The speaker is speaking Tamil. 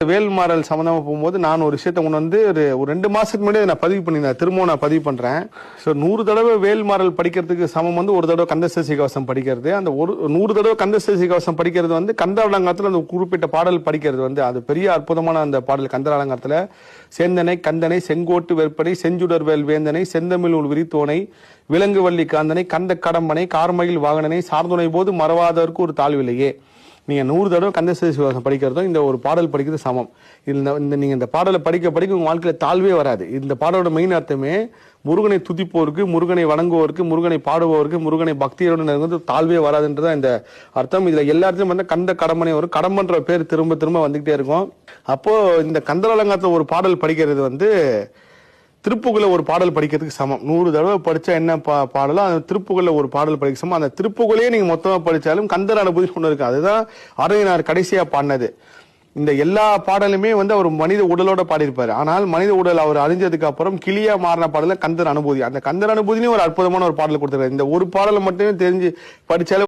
வேல்மாறல் சம்பந்தமா போகும்போது நான் ஒரு விஷயத்தை கொண்டு வந்து ஒரு 2 மாசத்துக்கு முன்னாடி நான் பதிவு பண்ணியிருந்தேன். திரும்பவும் நான் பதிவு பண்றேன். 100 தடவை வேல்மாறல் படிக்கிறதுக்கு சமம் வந்து ஒரு தடவை கந்தசஷ்டி கவசம் படிக்கிறது. அந்த 100 தடவை கந்தசஷ்டி கவசம் படிக்கிறது வந்து கந்தரலங்காரத்துல அந்த குறிப்பிட்ட பாடல் படிக்கிறது வந்து அது பெரிய அற்புதமான அந்த பாடல். கந்தரலங்காரத்துல சேந்தனை கந்தனை செங்கோட்டு வெற்பனை செஞ்சுடர் வேல் வேந்தனை செந்தமிழ் விரித்தோனை விலங்கு வள்ளி காந்தனை கந்த கடம்பனை கார்மயில் வாகனனை சார்ந்துணை போது மறவாதற்கு ஒரு தாழ்வில்லையே. நீங்க 100 தடவை கந்தசஷ்டி கவசம் படிக்கிறதும் இந்த ஒரு பாடல் படிக்கிறது சமம். நீங்க இந்த பாடலை படிக்க படிக்க உங்க வாழ்க்கையில தாழ்வே வராது. இந்த பாடலோட மெயின் அர்த்தமே முருகனை துதிப்போருக்கு, முருகனை வணங்குவோருக்கு, முருகனை பாடுபவருக்கு, முருகனை பக்தியோடு தாழ்வே வராதுன்றதான் இந்த அர்த்தம். இதுல எல்லாத்தையும் வந்து கந்த கடம்பனை ஒரு கடம்பன்ற பேர் திரும்ப திரும்ப வந்துகிட்டே இருக்கும். அப்போ இந்த கந்தரலங்காத்துல ஒரு பாடல் படிக்கிறது வந்து திருப்புகள்ல ஒரு பாடல் படிக்கிறதுக்கு சமம். 100 தடவை படிச்சா என்ன பாடலோ அந்த திருப்புகள்ல ஒரு பாடல் படிக்க சமம். அந்த திருப்புகளையே நீங்க மொத்தமா படிச்சாலும் கந்தர் அனுபூதி ஒண்ணு இருக்கு. அதுதான் அருணகிரிநாதர் கடைசியா பாடினது. இந்த எல்லா பாடலுமே வந்து அவர் மனித உடலோட பாடியிருப்பாரு. ஆனால் மனித உடல் அவர் அறிஞ்சதுக்கு அப்புறம் கிளியா மாறின பாடல கந்தர் அனுபூதி. அந்த கந்தர் அனுபூதியும் ஒரு அற்புதமான ஒரு பாடல் கொடுத்திருக்காரு. இந்த ஒரு பாடலை மட்டுமே தெரிஞ்சு படிச்சாலும்